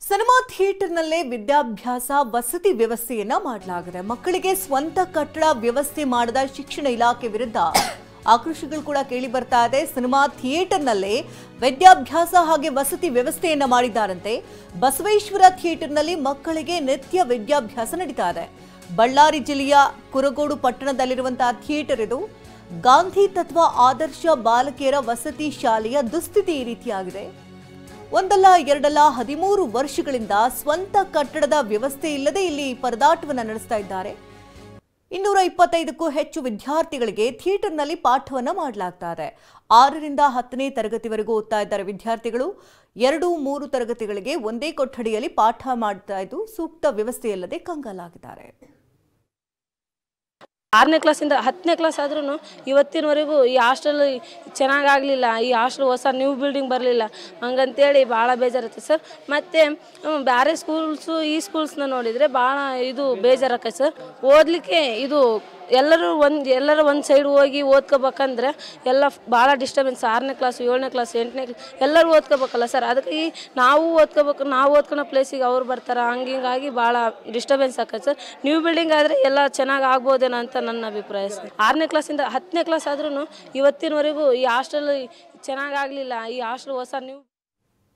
Cinema ಥಿಯೇಟರ್ನಲ್ಲೇ ವಿದ್ಯಾಭ್ಯಾಸ ವಸತಿ ವ್ಯವಸ್ಥೆಯನ್ನ ಮಾಡಲಾಗಿದೆ. ಮಕ್ಕಳಿಗೆ ಸ್ವಂತ ಕಟ್ಟಡ ವ್ಯವಸ್ಥೆ ಮಾಡದ ಶಿಕ್ಷಣ ಇಲಾಖೆ ವಿರುದ್ಧ ಆಕ್ರೋಶಗಳು ಕೂಡ ಕೇಳಿ ಬರ್ತಾ ಇದೆ. ಸಿನಿಮಾ ಥಿಯೇಟರ್ನಲ್ಲೇ ವಿದ್ಯಾಭ್ಯಾಸ ಹಾಗೆ ವಸತಿ ವ್ಯವಸ್ಥೆಯನ್ನ ಮಾಡಿದ್ದಾರಂತೆ. ಬಸವೇಶ್ವರ ಥಿಯೇಟರ್ನಲ್ಲಿ ಮಕ್ಕಳಿಗೆ ನಿತ್ಯ ವಿದ್ಯಾಭ್ಯಾಸ ನಡೀತಾ ಇದೆ. ಬಳ್ಳಾರಿ ಜಿಲ್ಲೆಯ ಕುರಗೋಡು ಪಟ್ಟಣದಲ್ಲಿರುವಂತಹ ಥಿಯೇಟರ್ ಇದು. ಗಾಂಧಿ ತತ್ವ ಆದರ್ಶ ಬಾಲಕಿಯರ ವಸತಿ ಶಾಲೆಯ ದುಸ್ಥಿತಿ ಈ ರೀತಿಯಾಗಿದೆ. ಒಂದಲ್ಲ ಎರಡಲ್ಲ 13 ವರ್ಷಗಳಿಂದ ಸ್ವಂತ ಕಟ್ಟಡದ ವ್ಯವಸ್ಥೆ ಇಲ್ಲದೆ ಇಲ್ಲಿ ಪರದಾಟವನ್ನು ನಡೆಸ್ತಾ ಇದ್ದಾರೆ. 225ಕ್ಕೂ ಹೆಚ್ಚು ವಿದ್ಯಾರ್ಥಿಗಳಿಗೆ ಥಿಯೇಟರ್ನಲ್ಲಿ ಪಾಠವನ್ನ ಮಾಡಲಾಗ್ತಾ ಇದೆ. 6ರಿಂದ 10ನೇ ತರಗತಿವರೆಗೂ ಓದ್ತಾ ಇದ್ದಾರೆ ವಿದ್ಯಾರ್ಥಿಗಳು. 2-3 ತರಗತಿಗಳಿಗೆ ಒಂದೇ ಕೊಠಡಿಯಲ್ಲಿ ಪಾಠ ಮಾಡ್ತಾ ಇದ್ದು ಸೂಕ್ತ ವ್ಯವಸ್ಥೆ ಇಲ್ಲದೆ ಕಂಗಾಲಾಗಿದ್ದಾರೆ. 6ನೇ ಕ್ಲಾಸಿಂದ 10ನೇ ಕ್ಲಾಸ್ ಆದ್ರೂ ಇವತ್ತಿನವರೆಗೂ ಈ ಹಾಸ್ಟೆಲ್ ಚೆನ್ನಾಗಾಗಲಿಲ್ಲ. ಈ ಹಾಸ್ಟೆಲ್ ಹೊಸ ನ್ಯೂ ಬಿಲ್ಡಿಂಗ್ ಬರಲಿಲ್ಲ ಹಂಗಂತೇಳಿ ಭಾಳ ಬೇಜಾರತ್ತೆ ಸರ್. ಮತ್ತು ಬೇರೆ ಸ್ಕೂಲ್ಸು ಈ ಸ್ಕೂಲ್ಸ್ನ ನೋಡಿದರೆ ಭಾಳ ಇದು ಬೇಜಾರಕ್ಕೆ ಸರ್. ಓದಲಿಕ್ಕೆ ಇದು ಎಲ್ಲರೂ ಒಂದು ಸೈಡ್ ಹೋಗಿ ಓದ್ಕೋಬೇಕಂದ್ರೆ ಎಲ್ಲ ಭಾಳ ಡಿಸ್ಟರ್ಬೆನ್ಸ್. 6ನೇ ಕ್ಲಾಸು 7ನೇ ಕ್ಲಾಸ್ 8ನೇ ಕ್ಲಾಸ್ ಎಲ್ಲರೂ ಓದ್ಕೋಬೇಕಲ್ಲ ಸರ್. ಅದಕ್ಕೆ ನಾವು ಓದ್ಕೋಬೇಕು, ನಾವು ಓದ್ಕೊಳೋ ಪ್ಲೇಸಿಗೆ ಅವ್ರು ಬರ್ತಾರೆ. ಹಿಂಗಾಗಿ ಭಾಳ ಡಿಸ್ಟರ್ಬೆನ್ಸ್ ಆಕತ್ತೆ ಸರ್. ನ್ಯೂ ಬಿಲ್ಡಿಂಗ್ ಆದರೆ ಎಲ್ಲ ಚೆನ್ನಾಗಿ ಆಗ್ಬೋದೇನೋ ಅಂತ ನನ್ನ ಅಭಿಪ್ರಾಯ ಸರ್. 6ನೇ ಕ್ಲಾಸಿಂದ 10ನೇ ಕ್ಲಾಸ್ ಆದ್ರೂ ಇವತ್ತಿನವರೆಗೂ ಈ ಹಾಸ್ಟೆಲ್ ಚೆನ್ನಾಗಾಗಲಿಲ್ಲ. ಈ ಹಾಸ್ಟೆಲ್ ಹೊಸ ನ್ಯೂ